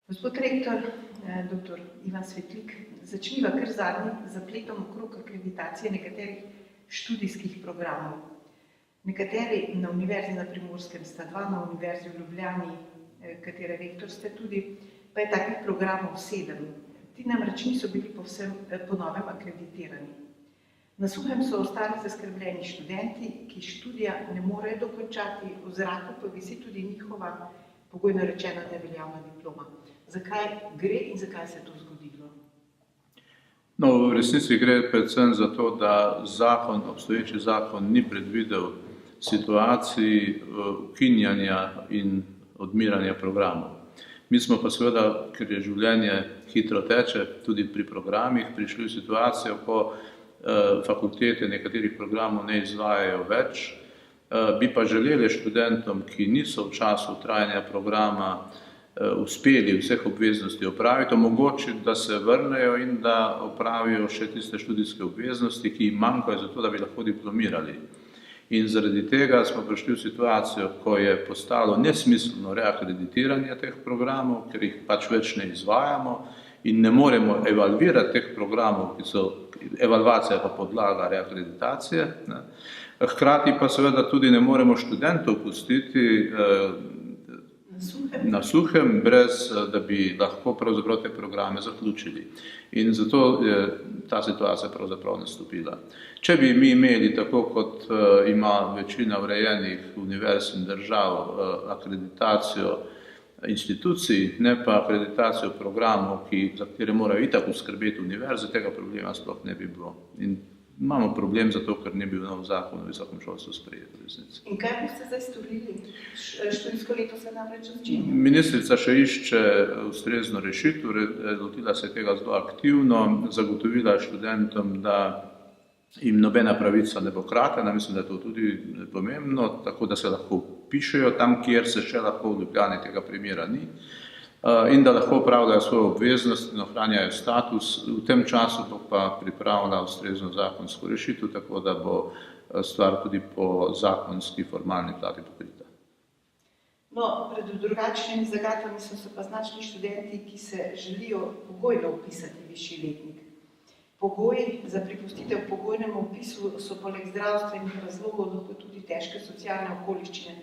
Gospod rektor, dr. Ivan Svetlik, začniva kar zadnjim zapletom okrog akreditacije nekaterih študijskih programov. Nekateri na Univerzi na Primorskem sta dva, na Univerzi v Ljubljani, katere rektor ste tudi, pa je takih programov 7. Ti namreč niso bili povsem po novem akreditirani. Na suhem so ostali zaskrbljeni študenti, ki študija ne morejo dokončati, v zraku pa visi tudi njihova pogojno rečena neveljavna diploma. Zakaj gre in zakaj se je to zgodilo? No, v resnici gre predvsem za to, da obstoječi zakon ni predvidel situacij ukinjanja in odmiranja programov. Mi smo pa seveda, ker je življenje hitro teče, tudi pri programih, prišli v situacijo, ko fakultete nekaterih programov ne izvajajo več, bi pa želeli študentom, ki niso v času trajanja programa uspeli vseh obveznosti opraviti, omogočiti, da se vrnejo in da opravijo še tiste študijske obveznosti, ki jim manjkajo za to, da bi lahko diplomirali. In zaradi tega smo prišli v situacijo, ko je postalo nesmiselno reakreditiranje teh programov, ker jih pač več ne izvajamo in ne moremo evalvirati teh programov, ki so evalvacija pa podlaga reakreditacije. Hkrati pa seveda tudi ne moremo študentov pustiti na suhem, brez da bi lahko pravzaprav te programe zaključili. In zato je ta situacija pravzaprav nastopila. Če bi mi imeli, tako kot ima večina urejenih univerz in držav, akreditacijo institucij, ne pa akreditacijo programov, za katere morajo itak skrbeti univerze, tega problema sploh ne bi bilo. In imamo problem zato, ker ni bil nov zakon o visokem šolstvu sprejet v resnici. In kaj boste zdaj storili? Študijsko leto se namreč začenja. Ministrica še išče ustrezno rešitev, lotila se tega zelo aktivno, zagotovila študentom, da jim nobena pravica ne bo kratena, mislim, da je to tudi pomembno, tako da se lahko pišejo tam, kjer se še lahko v Ljubljani tega primera ni, in da lahko opravljajo svojo obveznost in ohranjajo status. V tem času bo pa pripravila ustrezno zakonsko rešitev, tako da bo stvar tudi po zakonski formalni plati pokrita. No, pred drugačnimi zagatvami so se pa znašli študenti, ki se želijo pogojno vpisati višji letnik. Pogoji za pripustitev pogojnemu vpisu so poleg zdravstvenih razlogov lahko tudi težke socialne okoliščine,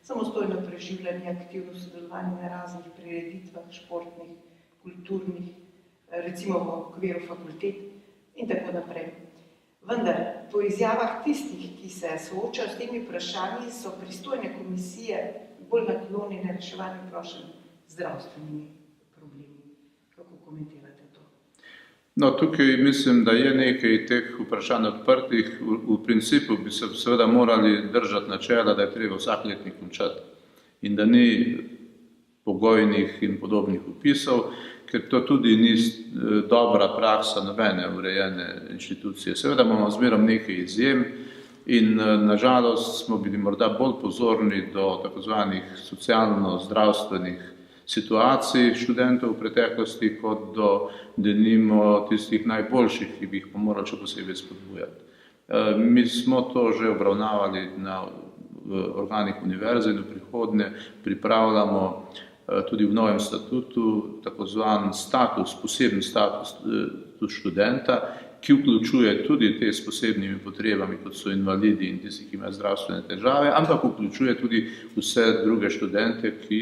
samostojno preživljanje, aktivno sodelovanje na raznih prireditvah, športnih, kulturnih, recimo v okviru fakultet in tako naprej. Vendar, po izjavah tistih, ki se soočajo s temi vprašanji, so pristojne komisije bolj naklonjene reševanju prošenj zdravstvenimi problemi. Kako komentirate to? No, tukaj mislim, da je nekaj teh vprašanj odprtih. V principu bi se seveda morali držati načela, da je treba vsak letnik končati in da ni pogojnih in podobnih vpisov, ker to tudi ni dobra praksa nobene urejene inštitucije. Seveda imamo zmerom nekaj izjem in nažalost smo bili morda bolj pozorni do tako zvanih socialno-zdravstvenih situacij študentov v preteklosti, kot do denimo tistih najboljših, ki bi jih pa morali še posebej spodbujati. Mi smo to že obravnavali na organih univerze in v prihodnje pripravljamo tudi v novem statutu tako zvan status, poseben status študenta, ki vključuje tudi te s posebnimi potrebami, kot so invalidi in tisti, ki imajo zdravstvene težave, ampak vključuje tudi vse druge študente, ki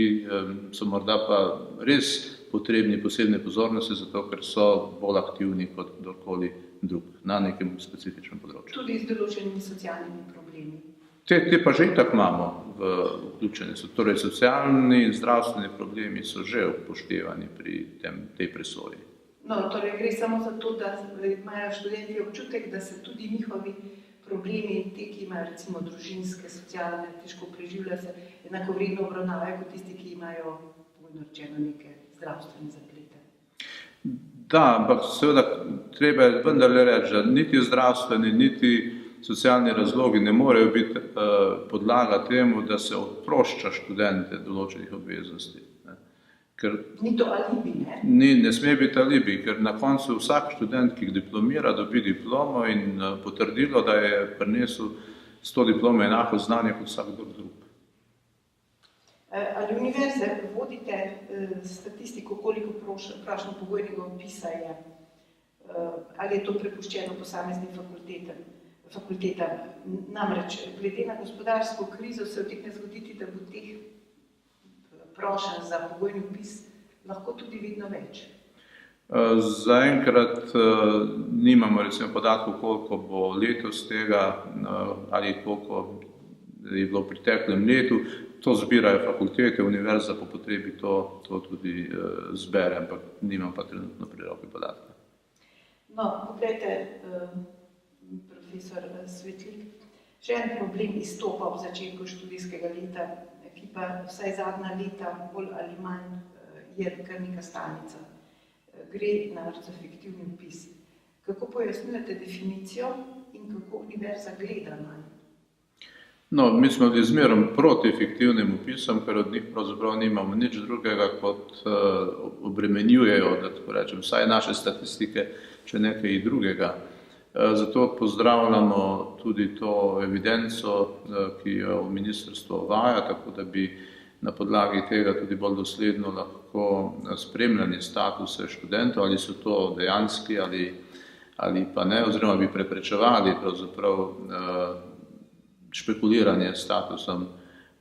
so morda pa res potrebni posebne pozornosti, zato ker so bolj aktivni kot kdorkoli drug na nekem specifičnem področju. Tudi z določenimi socialnimi problemi. Te pa že itak imamo vključene. Torej, socialni in zdravstveni problemi so že upoštevani pri tej presoji. No, torej gre samo za to, da imajo študenti občutek, da se tudi njihovi problemi, te, ki imajo recimo družinske, socialne, težko preživljajo se, enakovredno obravnavajo kot tisti, ki imajo, pogojno rečeno, neke zdravstvene zaplete. Da, ampak seveda treba vendarle reči, da niti zdravstveni, niti socialni razlogi ne morejo biti podlaga temu, da se oprošča študente določenih obveznosti. Ni to alibi, ne? Ne sme biti alibi, ker na koncu vsak študent, ki diplomira, dobi diplomo in potrdilo, da je prinesel s to diplomo enako znanje kot vsak drug. Ali univerze vodite statistiko, koliko prošenj pogojnega opisa je? Ali je to prepuščeno posameznim fakultetam? Namreč, glede na gospodarsko krizo se utegne zgoditi, da bo teh prošenj za pogojni opis lahko tudi vedno več. Zaenkrat nimamo recimo podatkov, koliko bo letos tega ali koliko je bilo v preteklem letu. To zbirajo fakultete, univerza po potrebi to tudi zbere, ampak nimam pa trenutno pri roki podatka. No, pogledajte, profesor Svetlik, še en problem izstopa v začetku študijskega leta, ki pa vsaj zadnja leta bolj ali manj je kar neka stalnica. Gre namreč za fiktivni opis. Kako pojasnjujete definicijo in kako univerza gleda na njo? No, mi smo bili zmerom proti fiktivnim opisom, ker od njih pravzaprav nimamo nič drugega, kot obremenjujejo, da tako rečem, vsaj naše statistike, če nekaj drugega. Zato pozdravljamo tudi to evidenco, ki jo ministrstvo uvaja, tako da bi na podlagi tega tudi bolj dosledno lahko spremljali statuse študentov, ali so to dejanski ali pa ne, oziroma bi preprečevali pravzaprav špekuliranje s statusom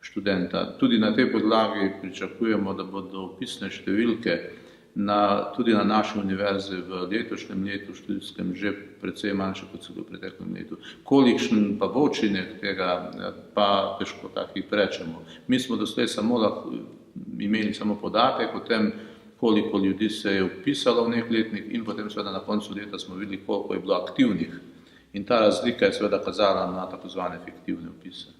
študenta. Tudi na tej podlagi pričakujemo, da bodo vpisne številke tudi na naši univerzi v letošnjem letu študijskem že precej manjše kot so v preteklem letu. Kolikšen pa bo učinek tega, pa težko takih rečemo. Mi smo doslej imeli samo podatek o tem, koliko ljudi se je vpisalo v nek letnik in potem seveda na koncu leta smo videli, koliko je bilo aktivnih. In ta razlika je seveda kazala na tako zvane fiktivne opise.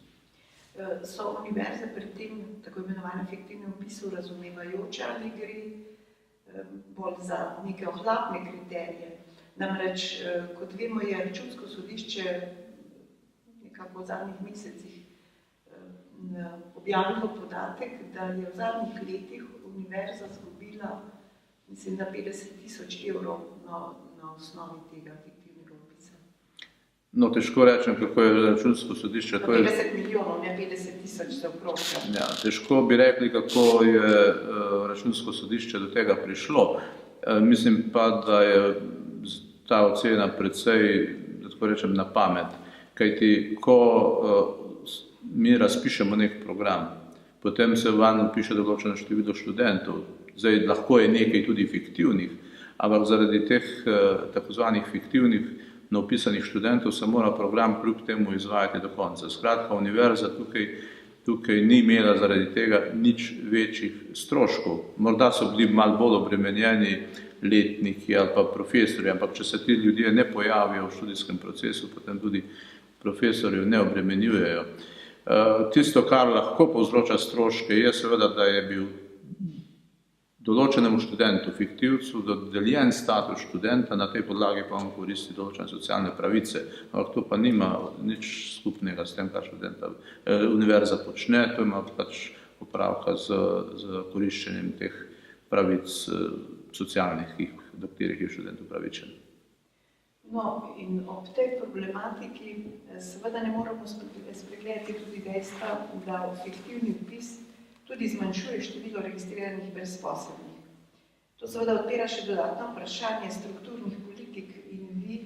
So univerze pri tem tako imenovanem fiktivnem opisu razumevajoče ali gre bolj za neke ohlapne kriterije? Namreč, kot vemo, je Računsko sodišče nekako v zadnjih mesecih objavilo podatek, da je v zadnjih letih univerza izgubila, mislim, na 50.000 evrov na osnovi tega fiktivnega opisa. No, težko rečem, kako je Računsko sodišče. 50 milijonov, ne 50.000 se oprošča. Ja, težko bi rekli, kako je Računsko sodišče do tega prišlo. Mislim pa, da je ta ocena precej, da tako rečem, na pamet. Kajti, ko mi razpišemo nek program, potem se vanj piše določeno število študentov. Zdaj, lahko je nekaj tudi fiktivnih, ampak zaradi teh tako zvanih fiktivnih napisanih študentov se mora program kljub temu izvajati do konca. Skratka, univerza tukaj ni imela zaradi tega nič večjih stroškov. Morda so bili malo bolj obremenjeni letniki ali pa profesorji, ampak če se ti ljudje ne pojavijo v študijskem procesu, potem tudi profesorjev ne obremenjujejo. Tisto, kar lahko povzroča stroške, je seveda, da je bil določenemu študentu, fiktivcu, dodeljen status študenta, na tej podlagi pa on koristi določene socialne pravice. Ampak to pa nima nič skupnega s tem, kar univerza počne, to ima pač opravka z koriščenjem teh pravic socialnih, do katerih je študent upravičen. No, in ob tej problematiki seveda ne moramo spregledati tudi dejstva, da fiktivni opis tudi zmanjšuje število registriranih brezposelnih. To seveda odpira še dodatno vprašanje strukturnih politik in vi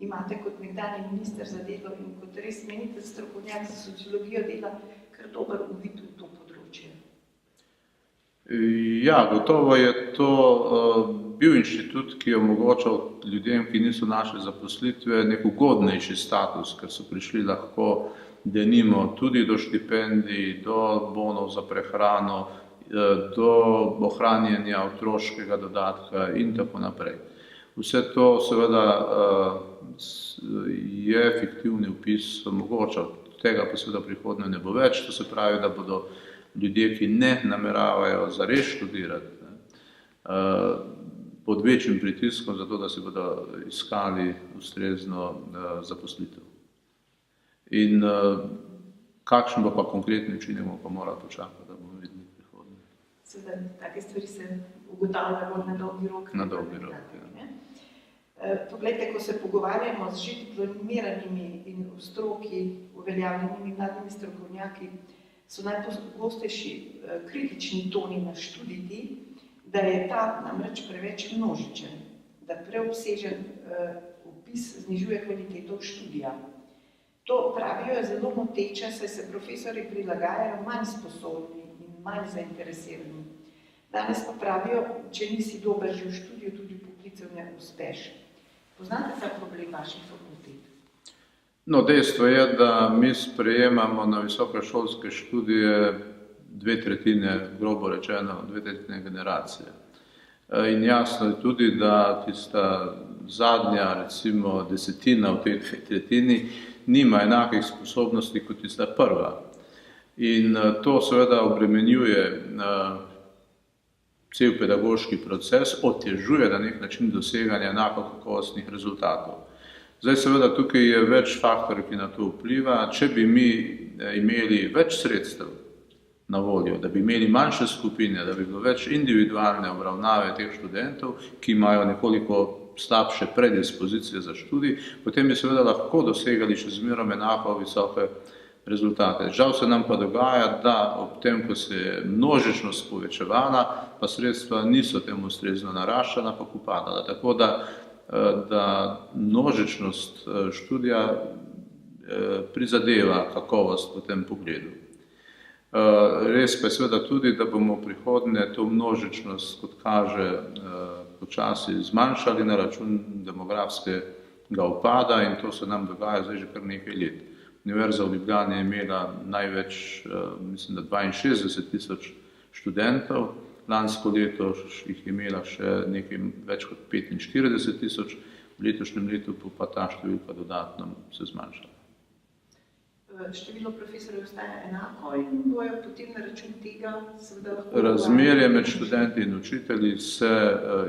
imate kot nekdanji minister za delo in kot res menite strokovnjak za sociologijo dela kar dober uvid v to področje. Ja, gotovo je to bil inštitut, ki je omogočal ljudem, ki niso našli zaposlitve, nek ugodnejši status, ker so prišli lahko denimo tudi do štipendij, do bonov za prehrano, do ohranjanja otroškega dodatka in tako naprej. Vse to seveda je fiktivni opis omogočal, tega pa seveda prihodnje ne bo več, to se pravi, da bodo ljudje, ki ne nameravajo zares študirati, pod večjim pritiskom za to, da si bodo iskali ustrezno zaposlitev. In kakšen bo pa konkretni učinek, pa mora počakati, da bomo videli prihodnje. Seveda, take stvari se ugotavljajo na dolgi rok. Na dolgi rok, ja. Poglejte, ko se pogovarjamo z že diplomiranimi in v stroki uveljavljenimi mladimi strokovnjaki, so najpogostejši kritični toni na študij ti, da je ta namreč preveč množičen, da preobsežen opis znižuje kvaliteto študija. To pravijo je zelo moteče, saj se profesorji prilagajajo manj sposobni in manj zainteresirani. Danes pa pravijo, če nisi dober že v študiju, tudi v poklicu ne uspeš. Poznate ta problem vaših fakultet? No, dejstvo je, da mi sprejemamo na visokošolske študije 2/3, grobo rečeno, 2/3 generacije. In jasno je tudi, da tista zadnja, recimo, desetina v tej 2/3 nima enakih sposobnosti kot tista prva. In to seveda obremenjuje cel pedagoški proces, otežuje na nek način doseganje enako kakovostnih rezultatov. Zdaj seveda tukaj je več faktorjev, ki na to vpliva. Če bi mi imeli več sredstev na voljo, da bi imeli manjše skupine, da bi bilo več individualne obravnave teh študentov, ki imajo nekoliko slabše predispozicije za študij, potem bi seveda lahko dosegali še zmerom enako visoke rezultate. Žal se nam pa dogaja, da ob tem, ko se je množičnost povečevala, pa sredstva niso temu ustrezno naraščala, pa upadala. Tako da množičnost študija prizadeva kakovost v tem pogledu. Res pa je seveda tudi, da bomo v prihodnje to množičnost, kot kaže, počasi zmanjšali na račun demografskega upada in to se nam dogaja zdaj že kar nekaj let. Univerza v Ljubljani je imela največ, mislim, da 62.000 študentov, lansko leto jih je imela še nekaj več kot 45.000, v letošnjem letu pa ta številka dodatno se zmanjšala. Število profesorjev ostaja enako in bojo potem na račun tega seveda lahko... Razmerje med študenti in učitelji se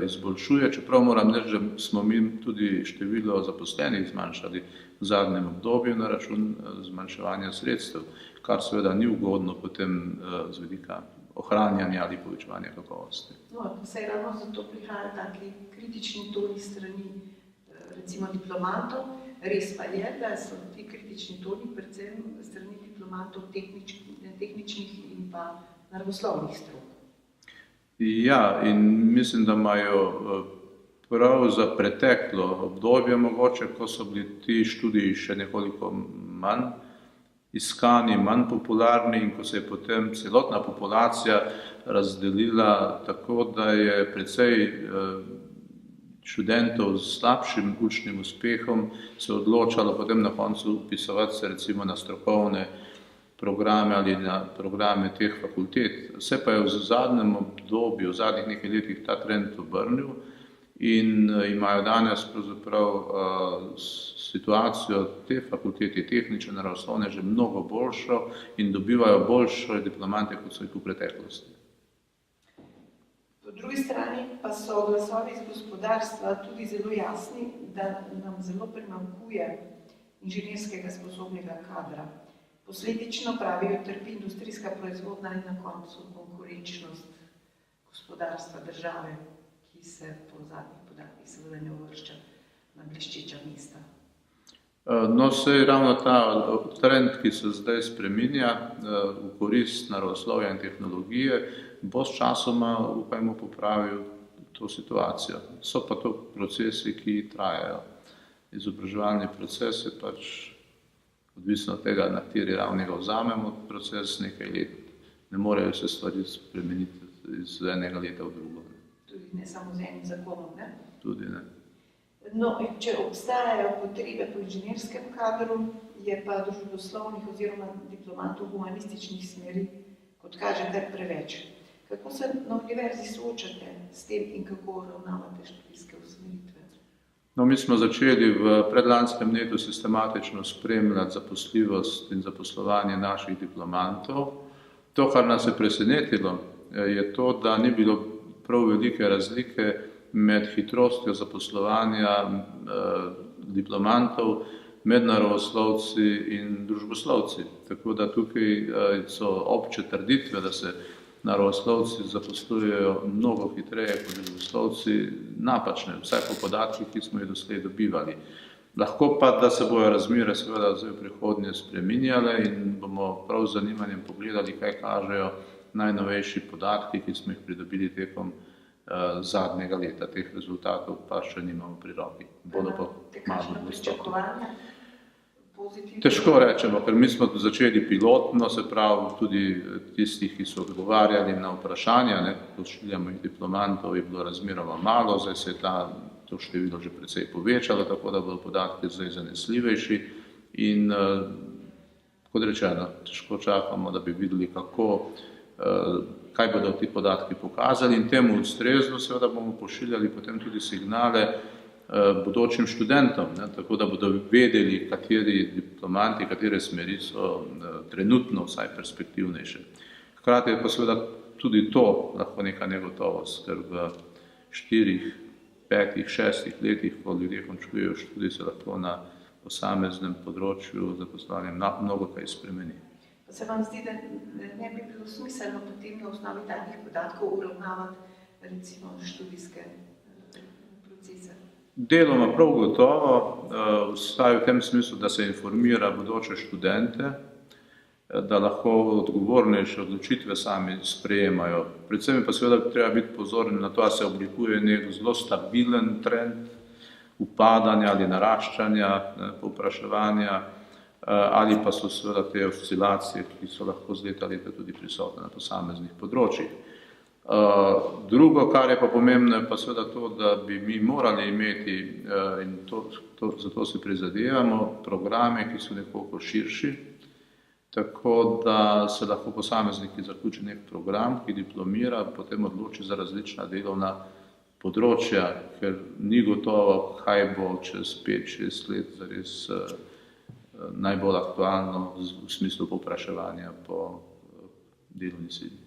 izboljšuje, čeprav moram reči, da smo mi tudi število zaposlenih zmanjšali v zadnjem obdobju na račun zmanjševanja sredstev, kar seveda ni ugodno potem z vidika ohranjanja ali povečevanja kakovosti. No, saj ravno zato prihajajo taki kritični toni strani recimo diplomantov. Res pa je, da so ti kritični toni predvsem strani diplomantov tehničnih in pa naravoslovnih strok. Ja, in mislim, da imajo prav za preteklo obdobje mogoče, ko so bili ti študiji še nekoliko manj iskani, manj popularni in ko se je potem celotna populacija razdelila tako, da je precej študentov s slabšim učnim uspehom se odločalo potem na koncu upisovati se recimo na strokovne programe ali na programe teh fakultet. Vse pa je v zadnjem obdobju, v zadnjih nekaj letih ta trend obrnil in imajo danes pravzaprav situacijo te fakultete, tehnične, naravoslovne, že mnogo boljšo in dobivajo boljše diplomante, kot so jih v preteklosti. Po drugi strani pa so glasovi iz gospodarstva tudi zelo jasni, da nam zelo primanjkuje inženirskega sposobnega kadra. Posledično pravijo trpi industrijska proizvodnja in na koncu konkurenčnost gospodarstva države, ki se po zadnjih podatkih seveda ne uvršča na bleščeča mesta. No, saj ravno ta trend, ki se zdaj spreminja v korist naravoslovja in tehnologije, bo s časoma, upajmo, popravil to situacijo. So pa to procesi, ki trajajo. Izobraževalni proces je pač odvisno od tega, na kateri ravni ga vzamemo, proces nekaj let. Ne morejo se stvari spremeniti iz enega leta v drugo. Tudi ne samo z enim zakonom, ne? Tudi ne. No, če obstajajo potrebe po inženirskem kadru, je pa družboslovnih oziroma diplomantov humanističnih smeri, kot kaže, kar preveč. Kako se na univerzi soočate s tem in kako ravnavate študijske usmeritve? No, mi smo začeli v predlanskem letu sistematično spremljati zaposljivost in zaposlovanje naših diplomantov. To, kar nas je presenetilo, je to, da ni bilo prav velike razlike med hitrostjo zaposlovanja diplomantov med naravoslovci in družboslovci. Tako da tukaj so obče trditve, da se naravoslovci zaposlujejo mnogo hitreje kot družboslovci, napačne, vsaj po podatkih, ki smo jih doslej dobivali. Lahko pa, da se bojo razmere seveda zdaj v prihodnje spreminjale in bomo prav z zanimanjem pogledali, kaj kažejo najnovejši podatki, ki smo jih pridobili tekom zadnjega leta. Teh rezultatov pa še nimamo pri roki. Bodo pa malo dostopni. Težko rečemo, ker mi smo začeli pilotno, se pravi tudi tistih, ki so odgovarjali na vprašanja, pošiljamo jih diplomantov, je bilo razmeroma malo, zdaj se je to število že precej povečalo, tako da bodo podatki zdaj zanesljivejši in kot rečeno, težko čakamo, da bi videli, kaj bodo ti podatki pokazali in temu ustrezno seveda bomo pošiljali potem tudi signale bodočim študentom, tako da bodo vedeli, kateri diplomanti, katere smeri so trenutno vsaj perspektivnejše. Hkrati je pa seveda tudi to lahko neka negotovost, ker v 4, 5, 6 letih, ko ljudje končujejo študij, se lahko na posameznem področju zaposlovanja mnogo kaj spremeni. Pa se vam zdi, da ne bi bilo smiselno potem na osnovi takih podatkov uravnavati recimo študijske procese? Deloma prav gotovo, vsaj v tem smislu, da se informira bodoče študente, da lahko odgovornejše odločitve sami sprejemajo. Predvsem pa seveda treba biti pozoren na to, da se oblikuje nek zelo stabilen trend upadanja ali naraščanja povpraševanja, ali pa so seveda te oscilacije, ki so lahko z leta tudi prisotne na posameznih področjih. Drugo, kar je pa pomembno, je pa seveda to, da bi mi morali imeti, in zato si prizadevamo, programe, ki so nekoliko širši, tako da se lahko posamezniki zaključi nek program, ki diplomira, potem odloči za različna delovna področja, ker ni gotovo, kaj bo čez 5-6 let zares najbolj aktualno v smislu povpraševanja po delovni sili.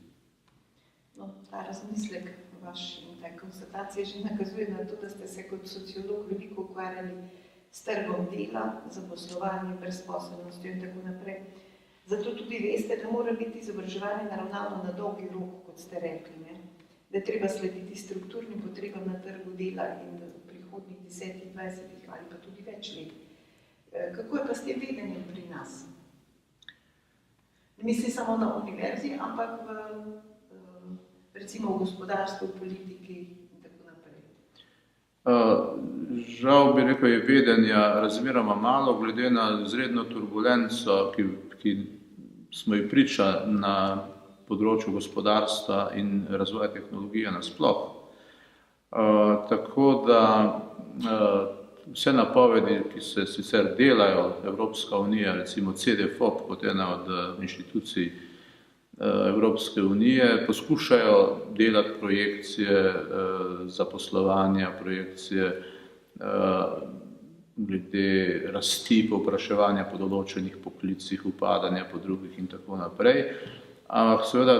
No, ta razmislek vaš in ta konstatacija že nakazuje na to, da ste se kot sociolog veliko ukvarjali s trgom dela, zaposlovanjem, brezposelnostjo in tako naprej. Zato tudi veste, da mora biti izobraževanje naravnano na dolgi rok, kot ste rekli, da je treba slediti strukturnim potrebam na trgu dela in v prihodnjih 10, 20 ali pa tudi več let. Kako je pa s tem vedenjem pri nas? Ne mislim samo na univerzi, ampak recimo v gospodarstvu, v politiki in tako naprej. Žal bi rekel, je vedenja razmeroma malo, glede na izredno turbulenco, ki smo ji priča na področju gospodarstva in razvoja tehnologije nasploh. Tako da vse napovedi, ki se sicer delajo, Evropska unija, recimo CDFOP kot ena od inštitucij Evropske unije, poskušajo delati projekcije zaposlovanja, projekcije glede rasti povpraševanja po določenih poklicih, upadanja po drugih in tako naprej. Ampak seveda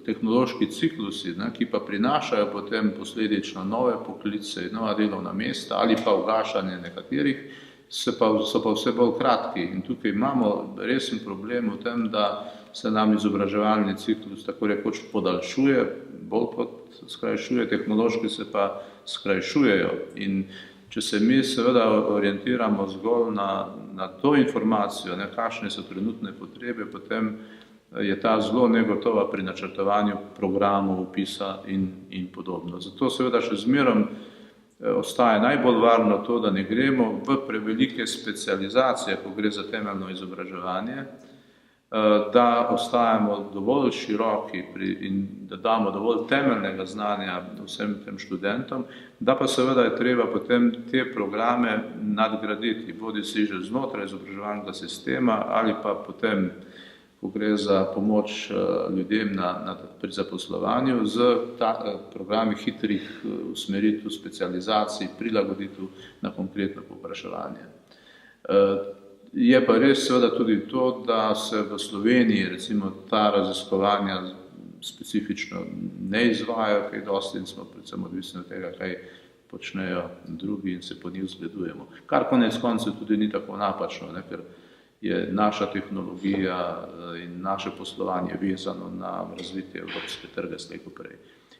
tehnološki ciklusi, ki pa prinašajo potem posledično nove poklice, nova delovna mesta ali pa ugašanje nekaterih, so pa vse bolj kratki. In tukaj imamo resen problem v tem, da se nam izobraževalni ciklus tako rekoč podaljšuje, bolj kot skrajšuje, tehnološki se pa skrajšujejo. In če se mi seveda orientiramo zgolj na to informacijo, kakšne so trenutne potrebe, potem je ta zelo negotova pri načrtovanju programov, upisa in podobno. Zato seveda še zmerom ostaja najbolj varno to, da ne gremo v prevelike specializacije, ko gre za temeljno izobraževanje, da ostajamo dovolj široki in da damo dovolj temeljnega znanja vsem tem študentom, da pa seveda je treba potem te programe nadgraditi, bodi si že znotraj izobraževalnega sistema ali pa potem, ko gre za pomoč ljudem pri zaposlovanju, z programi hitrih usmeritev, specializacij, prilagoditev na konkretno povpraševanje. Je pa res seveda tudi to, da se v Sloveniji recimo ta raziskovanja specifično ne izvajajo kaj dosti in smo predvsem odvisni od tega, kaj počnejo drugi in se po njih zgledujemo. Kar konec koncev tudi ni tako napačno, ker je naša tehnologija in naše poslovanje vezano na razvitje evropske trge slej ko prej.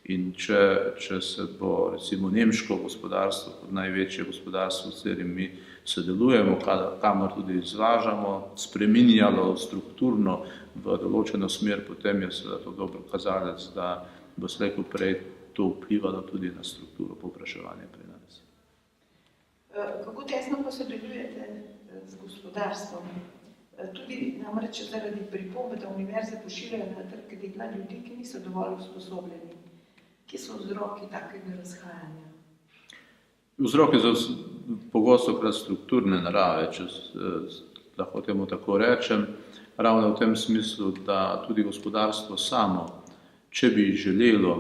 In če se bo recimo nemško gospodarstvo, kot največje gospodarstvo, s katerim mi sodelujemo, kamor tudi izvažamo, spreminjalo strukturno v določeno smer, potem je seveda to dobro kazalec, da bo slej ko prej to vplivalo tudi na strukturo povpraševanja pri nas. Kako tesno pa sodelujete z gospodarstvom? Tudi namreč zaradi pripombe, da univerze pošiljajo na trg dela ljudi, ki niso dovolj usposobljeni. Kje so vzroki takega razhajanja? Vzroki so pogosto krat strukturne narave, če lahko temu tako rečem, ravno v tem smislu, da tudi gospodarstvo samo, če bi želelo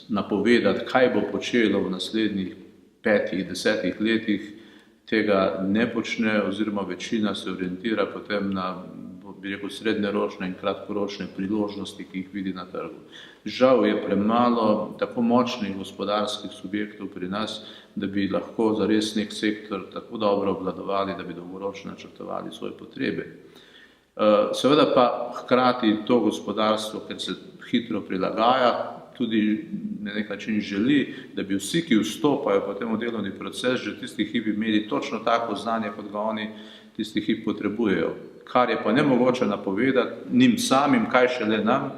napovedati, kaj bo počelo v naslednjih 5-10 letih, tega ne počne, oziroma večina se orientira potem na, bi rekel, srednjeročne in kratkoročne priložnosti, ki jih vidi na trgu. Žal je premalo tako močnih gospodarskih subjektov pri nas, da bi lahko zares nek sektor tako dobro obvladovali, da bi dolgoročno načrtovali svoje potrebe. Seveda pa hkrati to gospodarstvo, ker se hitro prilagaja, tudi na nek način želi, da bi vsi, ki vstopajo potem v delovni proces, že tisti hip imeli točno tako znanje, kot ga oni tisti hip potrebujejo. Kar je pa nemogoče napovedati njim samim, kaj šele nam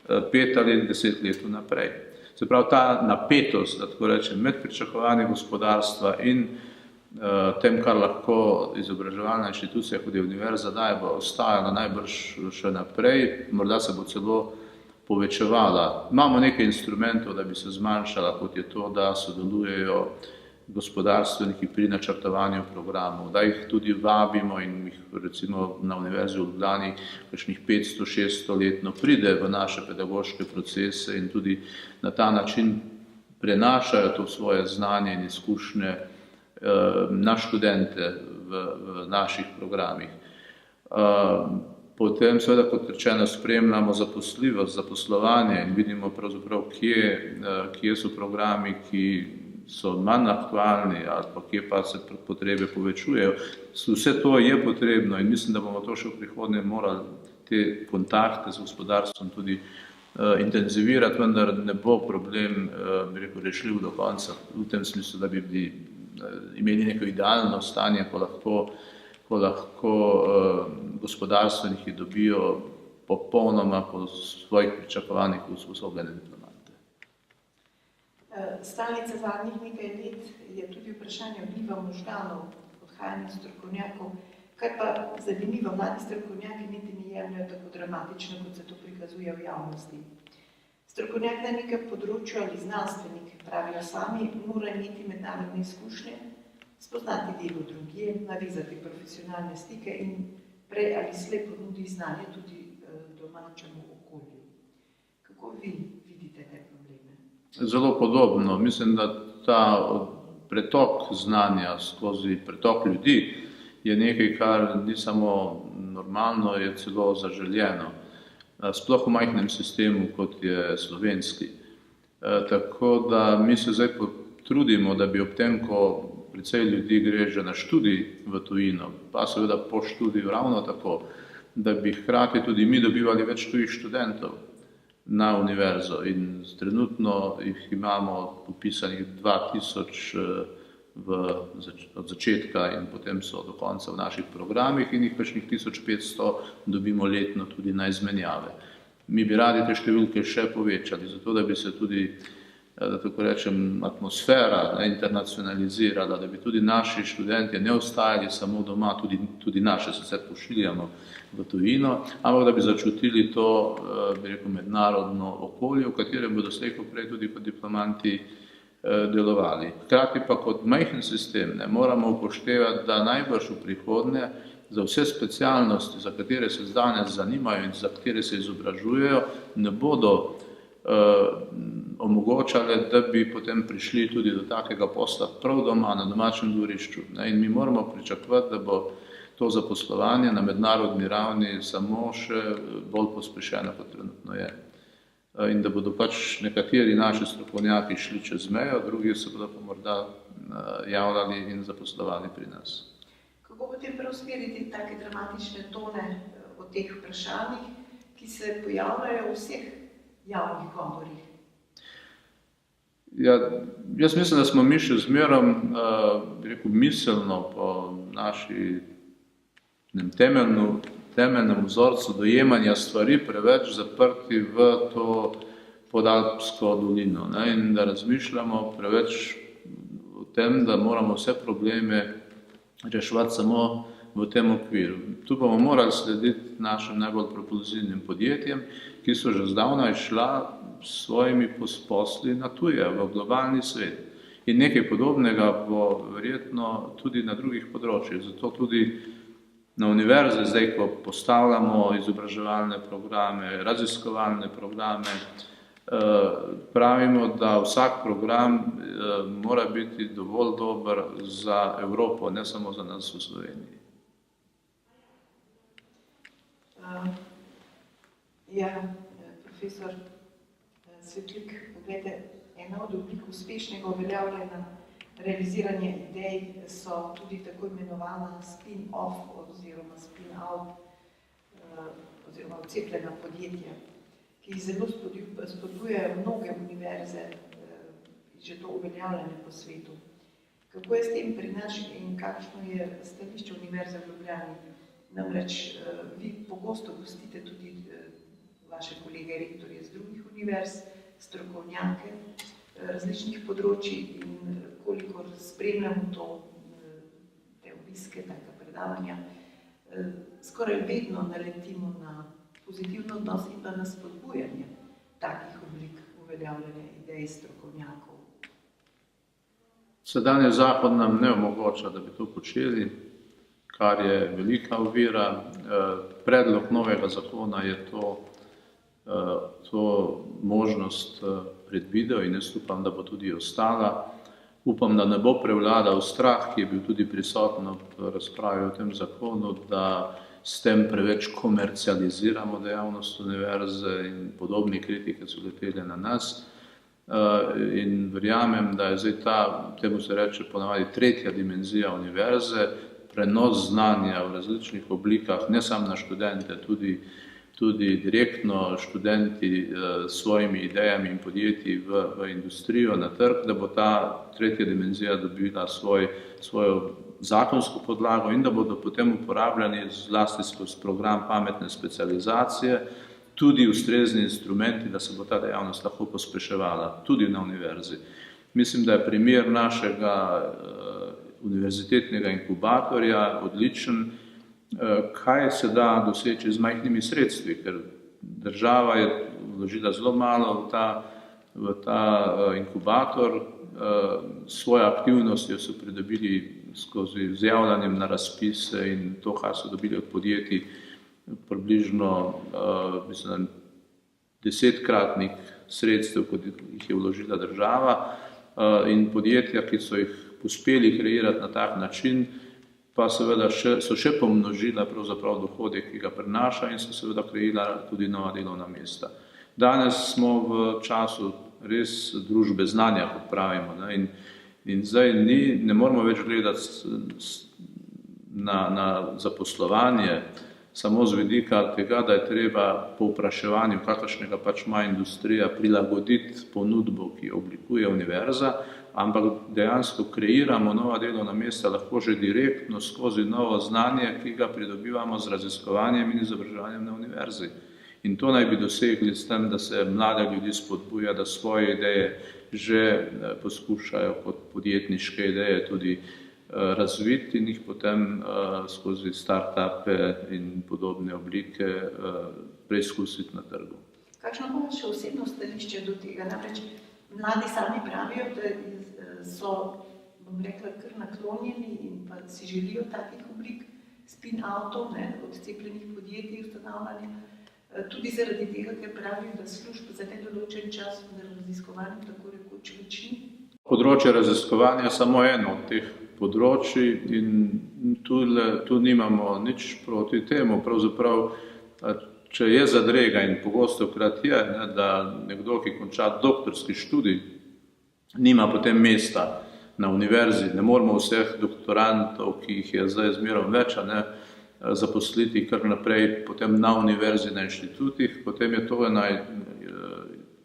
5 ali 10 let naprej. Se pravi, ta napetost, da tako rečem, med pričakovanjem gospodarstva in tem, kar lahko izobraževalna inštitucija, kot je univerza, daje, bo ostajala najbrž še naprej, morda se bo celo povečevala. Imamo nekaj instrumentov, da bi se zmanjšala, kot je to, da sodelujejo gospodarstveniki pri načrtovanju programov, da jih tudi vabimo in jih recimo na Univerzi v Ljubljani kakšnih 500-600 letno pride v naše pedagoške procese in tudi na ta način prenašajo to svoje znanje in izkušnje na študente v naših programih. Potem seveda, kot rečeno, spremljamo zaposljivost, zaposlovanje in vidimo pravzaprav, kje so programi, ki so manj aktualni ali pa kje pa se potrebe povečujejo. Vse to je potrebno in mislim, da bomo to še v prihodnje morali te kontakte z gospodarstvom tudi intenzivirati, vendar ne bo problem, bi rekel, rešljiv do konca v tem smislu, da bi imeli neko idealno stanje, ko lahko gospodarstveniki dobijo popolnoma po svojih pričakovanjih usposobljene diplomante. Stalnica zadnjih nekaj let je tudi vprašanje vpliva možganov, odhajanja strokovnjakov, kar pa zanimivo, mladi strokovnjaki niti ne jemljajo tako dramatično, kot se to prikazuje v javnosti. Strokovnjak na nekem področju ali znanstvenik, pravijo sami, mora imeti mednarodne izkušnje, spoznati delo drugje, navezati profesionalne stike in prej ali slej ponudi znanje tudi domačemu okolju. Kako vi vidite te probleme? Zelo podobno. Mislim, da ta pretok znanja skozi pretok ljudi je nekaj, kar ni samo normalno, je celo zaželjeno. Sploh v majhnem sistemu, kot je slovenski. Tako da mi se zdaj potrudimo, da bi ob tem, ko precej ljudi gre že na študij v tujino, pa seveda po študiju ravno tako, da bi hkrati tudi mi dobivali več tujih študentov na univerzo in trenutno jih imamo popisanih 2000 od začetka in potem so do konca v naših programih in jih kakšnih 1500 dobimo letno tudi na izmenjave. Mi bi radi te številke še povečali, zato da bi se tudi, da tako rečem, atmosfera internacionalizirala, da bi tudi naši študenti ne ostajali samo doma, tudi naše sicer pošiljamo v tujino, ampak da bi začutili to, bi rekel, mednarodno okolje, v katerem bodo slej ko prej tudi kot diplomanti delovali. Hkrati pa kot majhen sistem moramo upoštevati, da najbrž v prihodnje za vse specialnosti, za katere se danes zanimajo in za katere se izobražujejo, ne bodo omogočale, da bi potem prišli tudi do takega posla prav doma, na domačem dvorišču. In mi moramo pričakovati, da bo to zaposlovanje na mednarodni ravni samo še bolj pospešeno, kot trenutno je. In da bodo pač nekateri naši strokovnjaki šli čez mejo, drugi se bodo pa morda javljali in zaposlovali pri nas. Kako potem preusmeriti take dramatične tone o teh vprašanjih, ki se pojavljajo v vseh javnih govorih? Ja, jaz mislim, da smo mi še zmerom, bi rekel, miselno po naši temeljnem vzorcu dojemanja stvari preveč zaprti v to podalpsko dolino, ne, in da razmišljamo preveč o tem, da moramo vse probleme reševati samo v tem okviru. Tu bomo morali slediti našim najbolj propulzivnim podjetjem, ki so že zdavnaj šla s svojimi posli na tuje, v globalni svet. In nekaj podobnega bo verjetno tudi na drugih področjih. Zato tudi na univerze zdaj, ko postavljamo izobraževalne programe, raziskovalne programe, pravimo, da vsak program mora biti dovolj dober za Evropo, ne samo za nas v Sloveniji. Ja, profesor Svetlik, poglejte, ena od oblik uspešnega uveljavljanja realiziranja idej so tudi tako imenovana spin-off oziroma spin-out oziroma odcepljena podjetja, ki zelo spodbujajo mnoge univerze, že to uveljavljanje po svetu. Kako je s tem pri nas in kakšno je stališče Univerze v Ljubljani? Namreč vi pogosto gostite tudi vaše kolege rektorje z drugih univerz, strokovnjake različnih področij in kolikor spremljamo te obiske, taka predavanja, skoraj vedno naletimo na pozitivno odnos in pa na spodbujanje takih oblik uveljavljanja idej strokovnjakov. Sedanji zakon nam ne omogoča, da bi to počeli, kar je velika ovira. Predlog novega zakona je to možnost predvidel in jaz upam, da bo tudi ostala. Upam, da ne bo prevladal strah, ki je bil tudi prisoten ob razpravi o tem zakonu, da s tem preveč komercializiramo dejavnost univerze in podobne kritike so letele na nas. In verjamem, da je zdaj temu se reče ponavadi tretja dimenzija univerze, prenos znanja v različnih oblikah, ne samo na študente, tudi direktno študenti s svojimi idejami in podjetji v industrijo, na trg, da bo ta tretja dimenzija dobila svojo zakonsko podlago in da bodo potem uporabljani zlasti skozi program pametne specializacije, tudi ustrezni instrumenti, da se bo ta dejavnost lahko pospeševala, tudi na univerzi. Mislim, da je primer našega univerzitetnega inkubatorja odličen, kaj se da doseči z majhnimi sredstvi, ker država je vložila zelo malo v ta inkubator, svoje aktivnosti so pridobili skozi vzjavljanjem na razpise in to, kar so dobili od podjetij, približno 10-kratnik sredstev, kot jih je vložila država, in podjetja, ki so jih uspeli kreirati na tak način, pa seveda so še pomnožila pravzaprav dohodek, ki ga prinaša in so seveda kreirala tudi nova delovna mesta. Danes smo v času res družbe znanja, kot pravimo, in zdaj ne moramo več gledati na zaposlovanje samo z vidika tega, da je treba povpraševanju, kakršnega pač ima industrija, prilagoditi ponudbo, ki jo oblikuje univerza, ampak dejansko kreiramo nova delovna mesta lahko že direktno skozi novo znanje, ki ga pridobivamo z raziskovanjem in izobraževanjem na univerzi. In to naj bi dosegli s tem, da se mlade ljudi spodbuja, da svoje ideje že poskušajo kot podjetniške ideje tudi razviti in jih potem skozi start-upe in podobne oblike preizkusiti na trgu. Kakšno bo vaše osebno stališče do tega? Namreč mladi sami pravijo, da so, bom rekla, kar naklonjeni in pa si želijo takih oblik spin-outov, odcepljenih podjetij ustanavljanja, tudi zaradi tega, ker pravijo, da služb za nedoločen čas v raziskovanju tako rekoč več ni. Področje raziskovanja je samo eno od teh področji in tu nimamo nič proti temu. Pravzaprav, če je zadrega in pogostokrat je, da nekdo, ki konča doktorski študij, nima potem mesta na univerzi, ne moramo vseh doktorantov, ki jih je zdaj zmerom več, zaposliti kar naprej potem na univerzi, na inštitutih, potem je to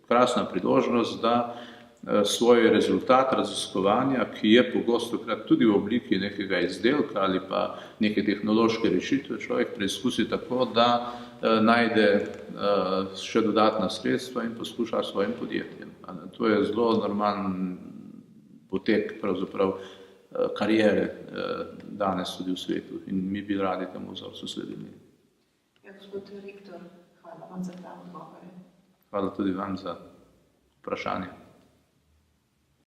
krasna priložnost, da svoj rezultat raziskovanja, ki je pogosto krat tudi v obliki nekega izdelka ali pa neke tehnološke rešitve, človek preizkusi tako, da najde še dodatna sredstva in poskuša svojim podjetjem. To je zelo normalen potek pravzaprav karijere danes tudi v svetu in mi bi radi temu vzorcu sledili. Ja, gospod rektor, hvala vam za ta odgovore. Hvala tudi vam za vprašanje.